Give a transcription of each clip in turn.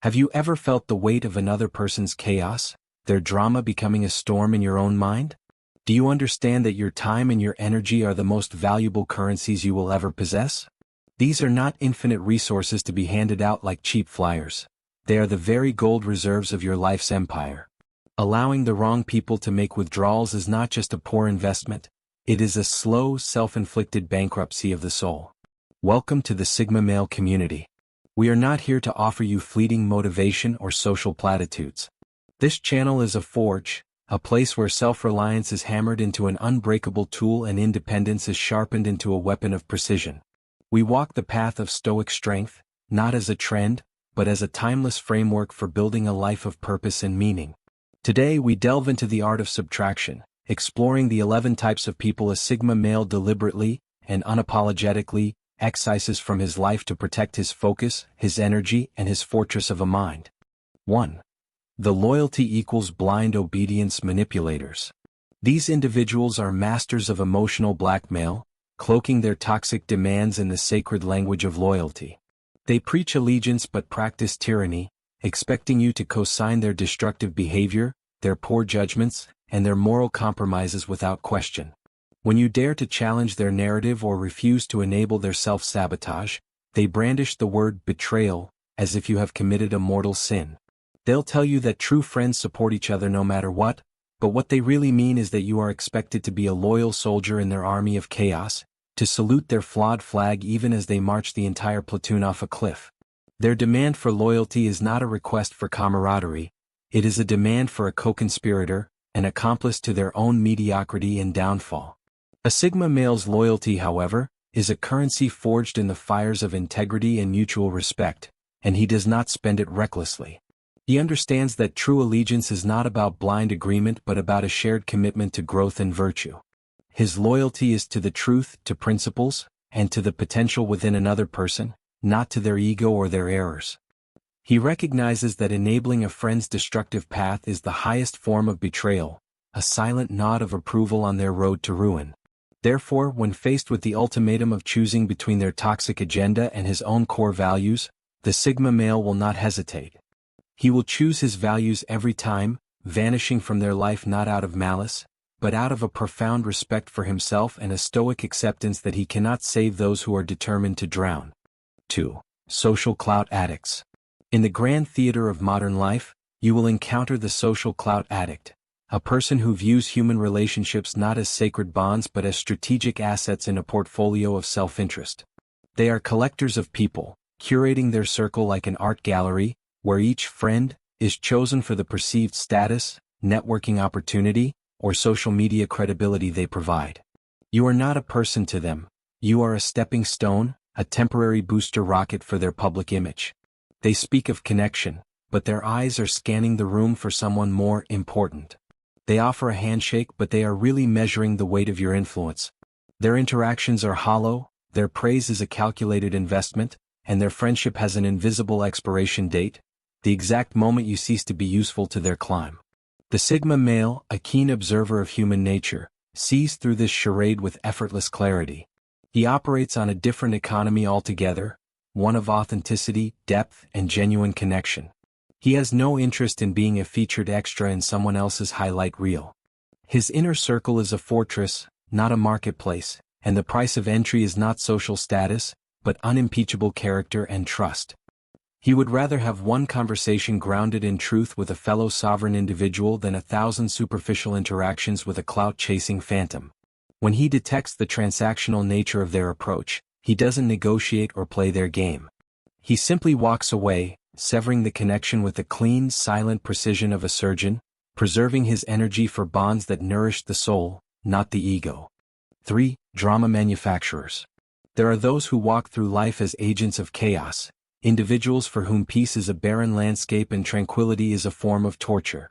Have you ever felt the weight of another person's chaos, their drama becoming a storm in your own mind? Do you understand that your time and your energy are the most valuable currencies you will ever possess? These are not infinite resources to be handed out like cheap flyers. They are the very gold reserves of your life's empire. Allowing the wrong people to make withdrawals is not just a poor investment, it is a slow, self-inflicted bankruptcy of the soul. Welcome to the Sigma Male community. We are not here to offer you fleeting motivation or social platitudes. This channel is a forge, a place where self-reliance is hammered into an unbreakable tool and independence is sharpened into a weapon of precision. We walk the path of stoic strength, not as a trend, but as a timeless framework for building a life of purpose and meaning. Today we delve into the art of subtraction, exploring the 11 types of people a Sigma male deliberately and unapologetically excises from his life to protect his focus, his energy, and his fortress of a mind. 1. The loyalty equals blind obedience manipulators. These individuals are masters of emotional blackmail, cloaking their toxic demands in the sacred language of loyalty. They preach allegiance but practice tyranny, expecting you to co-sign their destructive behavior, their poor judgments, and their moral compromises without question. When you dare to challenge their narrative or refuse to enable their self-sabotage, they brandish the word betrayal, as if you have committed a mortal sin. They'll tell you that true friends support each other no matter what, but what they really mean is that you are expected to be a loyal soldier in their army of chaos, to salute their flawed flag even as they march the entire platoon off a cliff. Their demand for loyalty is not a request for camaraderie, it is a demand for a co-conspirator, an accomplice to their own mediocrity and downfall. A Sigma male's loyalty, however, is a currency forged in the fires of integrity and mutual respect, and he does not spend it recklessly. He understands that true allegiance is not about blind agreement but about a shared commitment to growth and virtue. His loyalty is to the truth, to principles, and to the potential within another person, not to their ego or their errors. He recognizes that enabling a friend's destructive path is the highest form of betrayal, a silent nod of approval on their road to ruin. Therefore, when faced with the ultimatum of choosing between their toxic agenda and his own core values, the Sigma male will not hesitate. He will choose his values every time, vanishing from their life not out of malice, but out of a profound respect for himself and a stoic acceptance that he cannot save those who are determined to drown. 2. Social clout addicts. In the grand theater of modern life, you will encounter the social clout addict, a person who views human relationships not as sacred bonds but as strategic assets in a portfolio of self-interest. They are collectors of people, curating their circle like an art gallery, where each friend is chosen for the perceived status, networking opportunity, or social media credibility they provide. You are not a person to them, you are a stepping stone, a temporary booster rocket for their public image. They speak of connection, but their eyes are scanning the room for someone more important. They offer a handshake but they are really measuring the weight of your influence. Their interactions are hollow, their praise is a calculated investment, and their friendship has an invisible expiration date, the exact moment you cease to be useful to their climb. The Sigma male, a keen observer of human nature, sees through this charade with effortless clarity. He operates on a different economy altogether, one of authenticity, depth, and genuine connection. He has no interest in being a featured extra in someone else's highlight reel. His inner circle is a fortress, not a marketplace, and the price of entry is not social status, but unimpeachable character and trust. He would rather have one conversation grounded in truth with a fellow sovereign individual than 1,000 superficial interactions with a clout-chasing phantom. When he detects the transactional nature of their approach, he doesn't negotiate or play their game. He simply walks away, severing the connection with the clean, silent precision of a surgeon, preserving his energy for bonds that nourish the soul, not the ego. 3. Drama manufacturers. There are those who walk through life as agents of chaos, individuals for whom peace is a barren landscape and tranquility is a form of torture.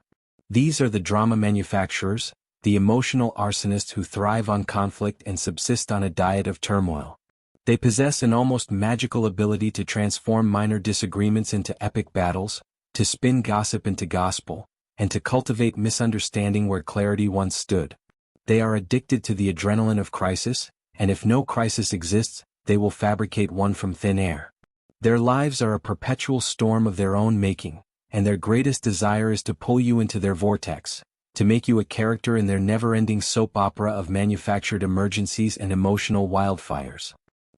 These are the drama manufacturers, the emotional arsonists who thrive on conflict and subsist on a diet of turmoil. They possess an almost magical ability to transform minor disagreements into epic battles, to spin gossip into gospel, and to cultivate misunderstanding where clarity once stood. They are addicted to the adrenaline of crisis, and if no crisis exists, they will fabricate one from thin air. Their lives are a perpetual storm of their own making, and their greatest desire is to pull you into their vortex, to make you a character in their never-ending soap opera of manufactured emergencies and emotional wildfires.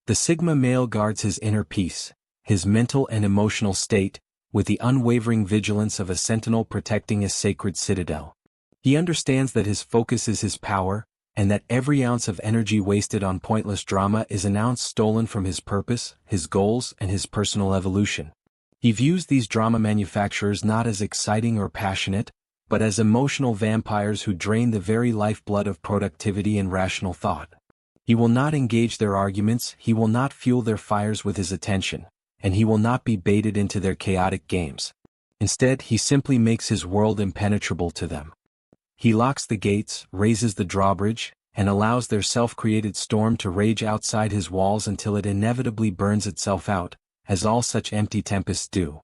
The Sigma male guards his inner peace, his mental and emotional state, with the unwavering vigilance of a sentinel protecting a sacred citadel. He understands that his focus is his power, and that every ounce of energy wasted on pointless drama is an ounce stolen from his purpose, his goals, and his personal evolution. He views these drama manufacturers not as exciting or passionate, but as emotional vampires who drain the very lifeblood of productivity and rational thought. He will not engage their arguments, he will not fuel their fires with his attention, and he will not be baited into their chaotic games. Instead, he simply makes his world impenetrable to them. He locks the gates, raises the drawbridge, and allows their self-created storm to rage outside his walls until it inevitably burns itself out, as all such empty tempests do.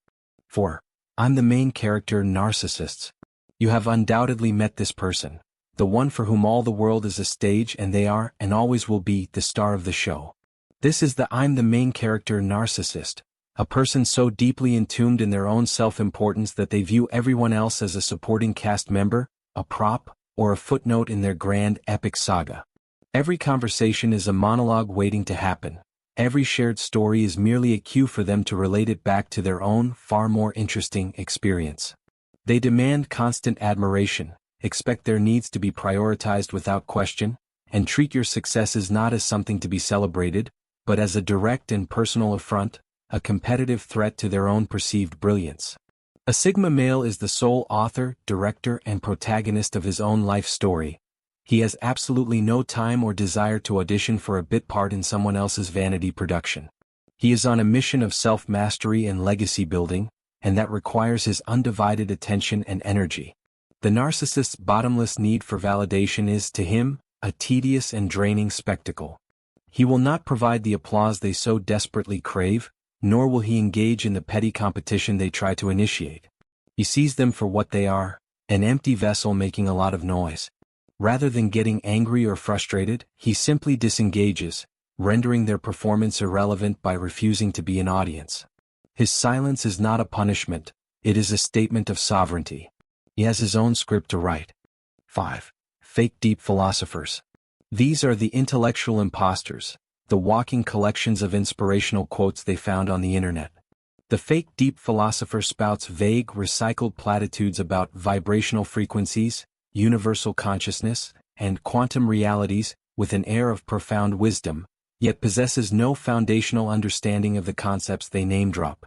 4. I'm the main character. Narcissists. You have undoubtedly met this person, the one for whom all the world is a stage and they are, and always will be, the star of the show. This is the I'm the main character narcissist, a person so deeply entombed in their own self-importance that they view everyone else as a supporting cast member, a prop, or a footnote in their grand epic saga. Every conversation is a monologue waiting to happen. Every shared story is merely a cue for them to relate it back to their own, far more interesting, experience. They demand constant admiration, expect their needs to be prioritized without question, and treat your successes not as something to be celebrated, but as a direct and personal affront, a competitive threat to their own perceived brilliance. A Sigma male is the sole author, director, and protagonist of his own life story. He has absolutely no time or desire to audition for a bit part in someone else's vanity production. He is on a mission of self-mastery and legacy building, and that requires his undivided attention and energy. The narcissist's bottomless need for validation is, to him, a tedious and draining spectacle. He will not provide the applause they so desperately crave, nor will he engage in the petty competition they try to initiate. He sees them for what they are, an empty vessel making a lot of noise. Rather than getting angry or frustrated, he simply disengages, rendering their performance irrelevant by refusing to be an audience. His silence is not a punishment, it is a statement of sovereignty. He has his own script to write. 5. Fake deep philosophers. These are the intellectual imposters, the walking collections of inspirational quotes they found on the internet. The fake deep philosopher spouts vague, recycled platitudes about vibrational frequencies, universal consciousness, and quantum realities, with an air of profound wisdom, yet possesses no foundational understanding of the concepts they name-drop.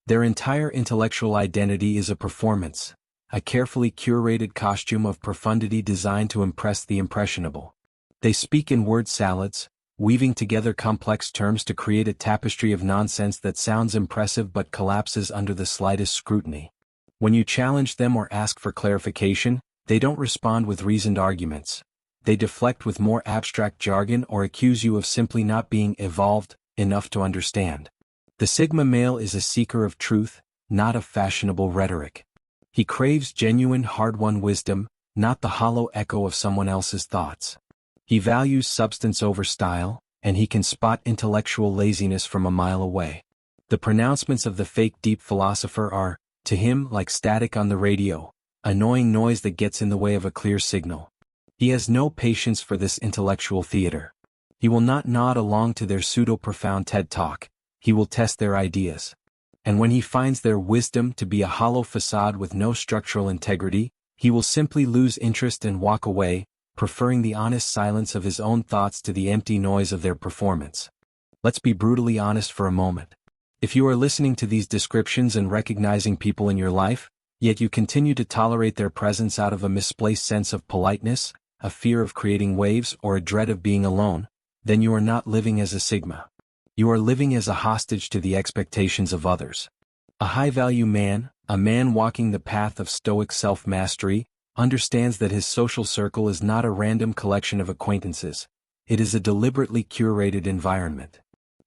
Their entire intellectual identity is a performance, a carefully curated costume of profundity designed to impress the impressionable. They speak in word salads, weaving together complex terms to create a tapestry of nonsense that sounds impressive but collapses under the slightest scrutiny. When you challenge them or ask for clarification, they don't respond with reasoned arguments. They deflect with more abstract jargon or accuse you of simply not being evolved enough to understand. The Sigma male is a seeker of truth, not of fashionable rhetoric. He craves genuine hard-won wisdom, not the hollow echo of someone else's thoughts. He values substance over style, and he can spot intellectual laziness from a mile away. The pronouncements of the fake deep philosopher are, to him, like static on the radio, annoying noise that gets in the way of a clear signal. He has no patience for this intellectual theater. He will not nod along to their pseudo-profound TED Talk, he will test their ideas. And when he finds their wisdom to be a hollow facade with no structural integrity, he will simply lose interest and walk away, preferring the honest silence of his own thoughts to the empty noise of their performance. Let's be brutally honest for a moment. If you are listening to these descriptions and recognizing people in your life, yet you continue to tolerate their presence out of a misplaced sense of politeness, a fear of creating waves, or a dread of being alone, then you are not living as a Sigma. You are living as a hostage to the expectations of others. A high-value man, a man walking the path of stoic self-mastery, understands that his social circle is not a random collection of acquaintances. It is a deliberately curated environment.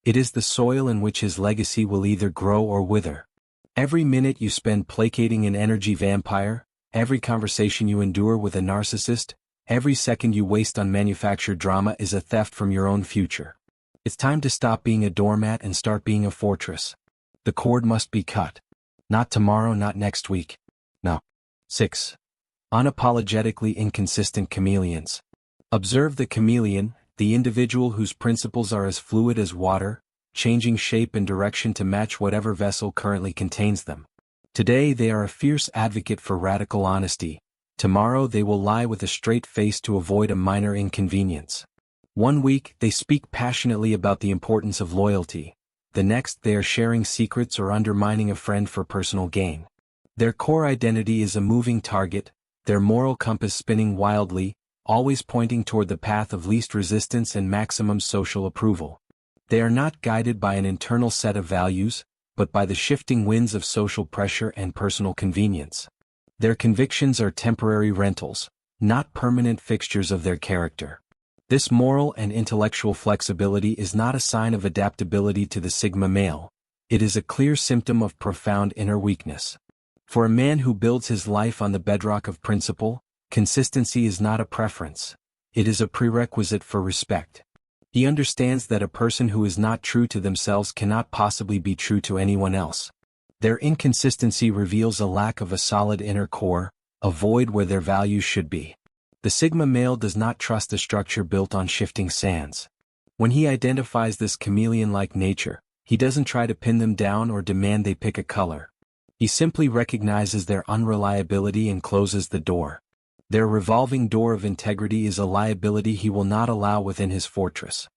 It is the soil in which his legacy will either grow or wither. Every minute you spend placating an energy vampire, every conversation you endure with a narcissist, every second you waste on manufactured drama is a theft from your own future. It's time to stop being a doormat and start being a fortress. The cord must be cut. Not tomorrow, not next week. No. 6. Unapologetically inconsistent chameleons. Observe the chameleon, the individual whose principles are as fluid as water, changing shape and direction to match whatever vessel currently contains them. Today they are a fierce advocate for radical honesty. Tomorrow they will lie with a straight face to avoid a minor inconvenience. One week they speak passionately about the importance of loyalty. The next they are sharing secrets or undermining a friend for personal gain. Their core identity is a moving target, their moral compass spinning wildly, always pointing toward the path of least resistance and maximum social approval. They are not guided by an internal set of values, but by the shifting winds of social pressure and personal convenience. Their convictions are temporary rentals, not permanent fixtures of their character. This moral and intellectual flexibility is not a sign of adaptability to the Sigma male. It is a clear symptom of profound inner weakness. For a man who builds his life on the bedrock of principle, consistency is not a preference. It is a prerequisite for respect. He understands that a person who is not true to themselves cannot possibly be true to anyone else. Their inconsistency reveals a lack of a solid inner core, a void where their values should be. The Sigma male does not trust a structure built on shifting sands. When he identifies this chameleon-like nature, he doesn't try to pin them down or demand they pick a color. He simply recognizes their unreliability and closes the door. Their revolving door of integrity is a liability he will not allow within his fortress.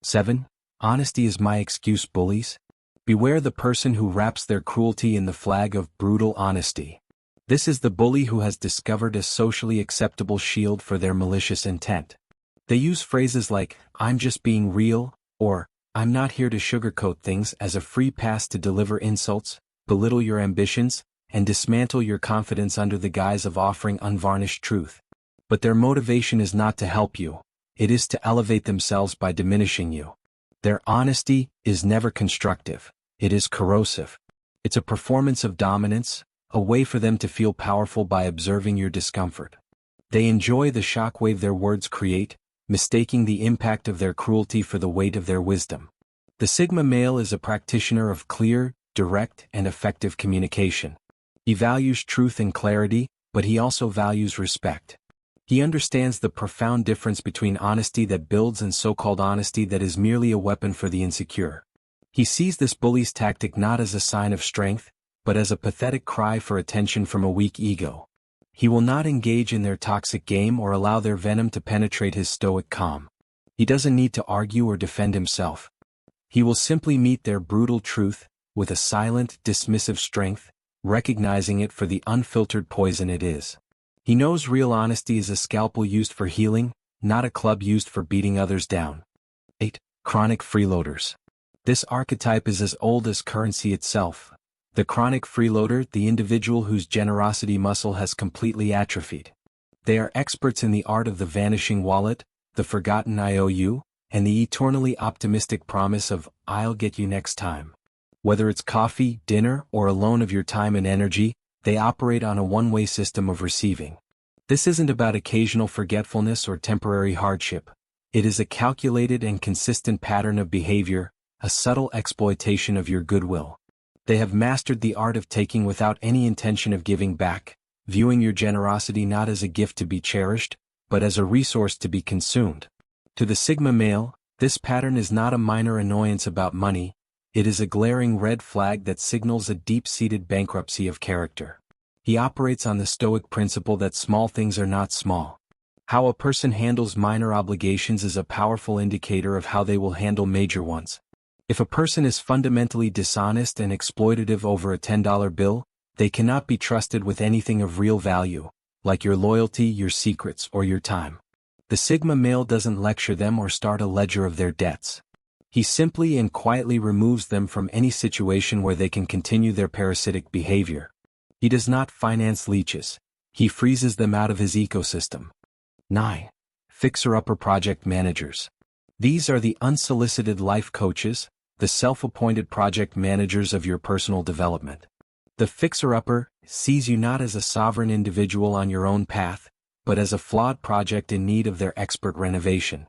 7. Honesty is my excuse, bullies. Beware the person who wraps their cruelty in the flag of brutal honesty. This is the bully who has discovered a socially acceptable shield for their malicious intent. They use phrases like, "I'm just being real," or, "I'm not here to sugarcoat things," as a free pass to deliver insults, belittle your ambitions, and dismantle your confidence under the guise of offering unvarnished truth. But their motivation is not to help you, it is to elevate themselves by diminishing you. Their honesty is never constructive, it is corrosive. It's a performance of dominance, a way for them to feel powerful by observing your discomfort. They enjoy the shockwave their words create, mistaking the impact of their cruelty for the weight of their wisdom. The Sigma male is a practitioner of clear, direct, and effective communication. He values truth and clarity, but he also values respect. He understands the profound difference between honesty that builds and so-called honesty that is merely a weapon for the insecure. He sees this bully's tactic not as a sign of strength, but as a pathetic cry for attention from a weak ego. He will not engage in their toxic game or allow their venom to penetrate his stoic calm. He doesn't need to argue or defend himself. He will simply meet their brutal truth, with a silent, dismissive strength, recognizing it for the unfiltered poison it is. He knows real honesty is a scalpel used for healing, not a club used for beating others down. 8. Chronic freeloaders. This archetype is as old as currency itself. The chronic freeloader, the individual whose generosity muscle has completely atrophied. They are experts in the art of the vanishing wallet, the forgotten IOU, and the eternally optimistic promise of, "I'll get you next time." Whether it's coffee, dinner, or a loan of your time and energy, they operate on a one-way system of receiving. This isn't about occasional forgetfulness or temporary hardship. It is a calculated and consistent pattern of behavior, a subtle exploitation of your goodwill. They have mastered the art of taking without any intention of giving back, viewing your generosity not as a gift to be cherished, but as a resource to be consumed. To the Sigma male, this pattern is not a minor annoyance about money. It is a glaring red flag that signals a deep-seated bankruptcy of character. He operates on the Stoic principle that small things are not small. How a person handles minor obligations is a powerful indicator of how they will handle major ones. If a person is fundamentally dishonest and exploitative over a $10 bill, they cannot be trusted with anything of real value, like your loyalty, your secrets, or your time. The Sigma male doesn't lecture them or start a ledger of their debts. He simply and quietly removes them from any situation where they can continue their parasitic behavior. He does not finance leeches. He freezes them out of his ecosystem. 9. Fixer-upper project managers. These are the unsolicited life coaches, the self-appointed project managers of your personal development. The fixer-upper sees you not as a sovereign individual on your own path, but as a flawed project in need of their expert renovation.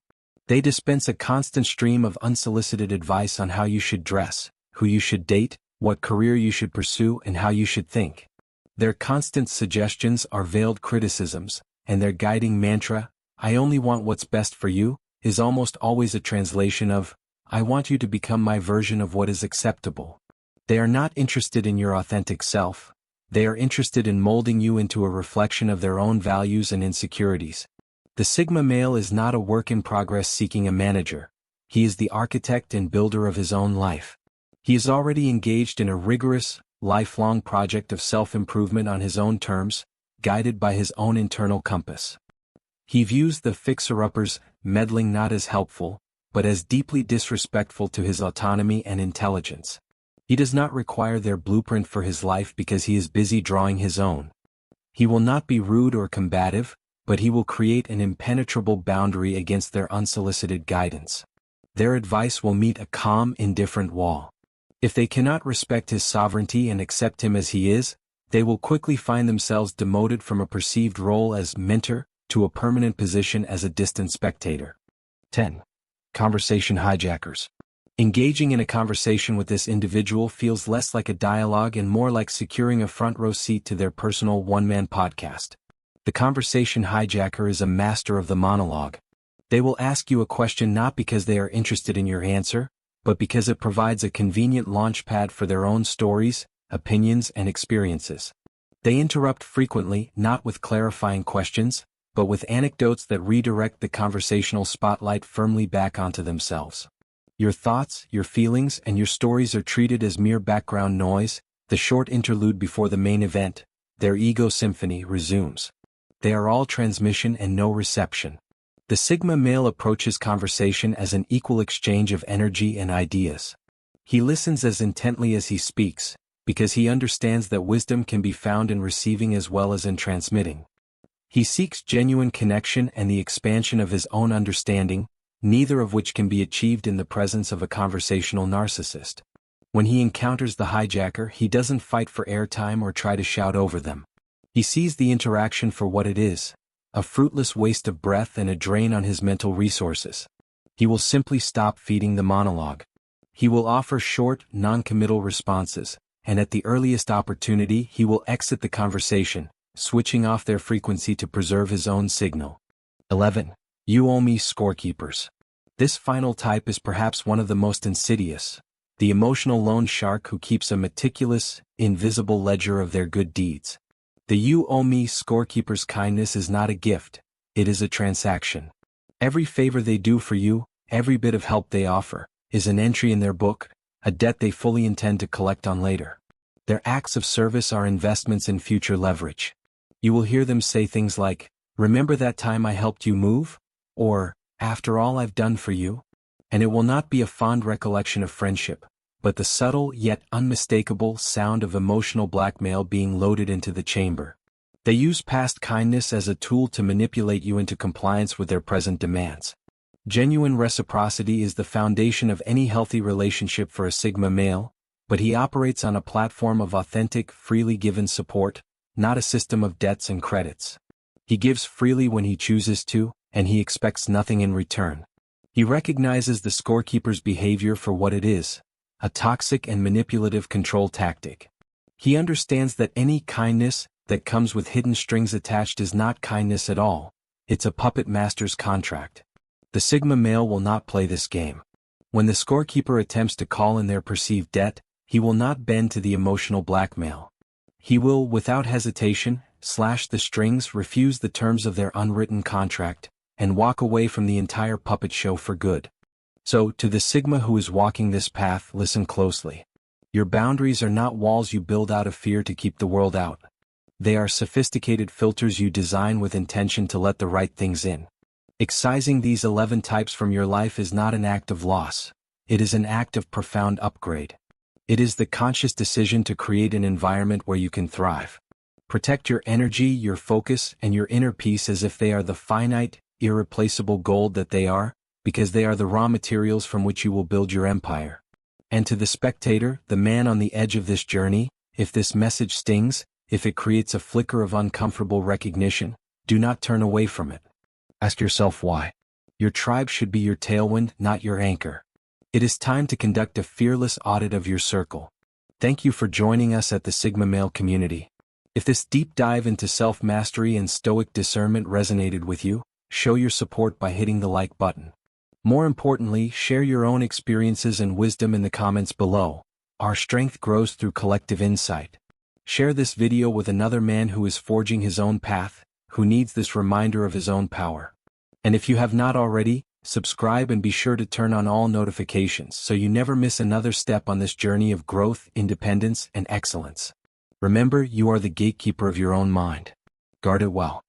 They dispense a constant stream of unsolicited advice on how you should dress, who you should date, what career you should pursue and how you should think. Their constant suggestions are veiled criticisms, and their guiding mantra, "I only want what's best for you," is almost always a translation of, "I want you to become my version of what is acceptable." They are not interested in your authentic self. They are interested in molding you into a reflection of their own values and insecurities. The Sigma male is not a work in progress seeking a manager. He is the architect and builder of his own life. He is already engaged in a rigorous, lifelong project of self-improvement on his own terms, guided by his own internal compass. He views the fixer-uppers' meddling not as helpful, but as deeply disrespectful to his autonomy and intelligence. He does not require their blueprint for his life because he is busy drawing his own. He will not be rude or combative, but he will create an impenetrable boundary against their unsolicited guidance. Their advice will meet a calm, indifferent wall. If they cannot respect his sovereignty and accept him as he is, they will quickly find themselves demoted from a perceived role as mentor to a permanent position as a distant spectator. 10. Conversation hijackers. Engaging in a conversation with this individual feels less like a dialogue and more like securing a front row seat to their personal one-man podcast. The conversation hijacker is a master of the monologue. They will ask you a question not because they are interested in your answer, but because it provides a convenient launchpad for their own stories, opinions, and experiences. They interrupt frequently, not with clarifying questions, but with anecdotes that redirect the conversational spotlight firmly back onto themselves. Your thoughts, your feelings, and your stories are treated as mere background noise, the short interlude before the main event, their ego symphony, resumes. They are all transmission and no reception. The Sigma male approaches conversation as an equal exchange of energy and ideas. He listens as intently as he speaks, because he understands that wisdom can be found in receiving as well as in transmitting. He seeks genuine connection and the expansion of his own understanding, neither of which can be achieved in the presence of a conversational narcissist. When he encounters the hijacker, he doesn't fight for airtime or try to shout over them. He sees the interaction for what it is, a fruitless waste of breath and a drain on his mental resources. He will simply stop feeding the monologue. He will offer short, non-committal responses, and at the earliest opportunity he will exit the conversation, switching off their frequency to preserve his own signal. 11. You owe me scorekeepers. This final type is perhaps one of the most insidious, the emotional loan shark who keeps a meticulous, invisible ledger of their good deeds. The you owe me scorekeepers' kindness is not a gift, it is a transaction. Every favor they do for you, every bit of help they offer, is an entry in their book, a debt they fully intend to collect on later. Their acts of service are investments in future leverage. You will hear them say things like, "Remember that time I helped you move?" Or, "After all I've done for you?" And it will not be a fond recollection of friendship, but the subtle yet unmistakable sound of emotional blackmail being loaded into the chamber. They use past kindness as a tool to manipulate you into compliance with their present demands. Genuine reciprocity is the foundation of any healthy relationship for a Sigma male, but he operates on a platform of authentic, freely given support, not a system of debts and credits. He gives freely when he chooses to, and he expects nothing in return. He recognizes the scorekeeper's behavior for what it is, a toxic and manipulative control tactic. He understands that any kindness that comes with hidden strings attached is not kindness at all, it's a puppet master's contract. The Sigma male will not play this game. When the scorekeeper attempts to call in their perceived debt, he will not bend to the emotional blackmail. He will, without hesitation, slash the strings, refuse the terms of their unwritten contract, and walk away from the entire puppet show for good. So, to the Sigma who is walking this path, listen closely. Your boundaries are not walls you build out of fear to keep the world out. They are sophisticated filters you design with intention to let the right things in. Excising these 11 types from your life is not an act of loss. It is an act of profound upgrade. It is the conscious decision to create an environment where you can thrive. Protect your energy, your focus, and your inner peace as if they are the finite, irreplaceable gold that they are, because they are the raw materials from which you will build your empire. And to the spectator, the man on the edge of this journey, if this message stings, if it creates a flicker of uncomfortable recognition, do not turn away from it. Ask yourself why. Your tribe should be your tailwind, not your anchor. It is time to conduct a fearless audit of your circle. Thank you for joining us at the Sigma Male community. If this deep dive into self-mastery and stoic discernment resonated with you, show your support by hitting the like button. More importantly, share your own experiences and wisdom in the comments below. Our strength grows through collective insight. Share this video with another man who is forging his own path, who needs this reminder of his own power. And if you have not already, subscribe and be sure to turn on all notifications so you never miss another step on this journey of growth, independence, and excellence. Remember, you are the gatekeeper of your own mind. Guard it well.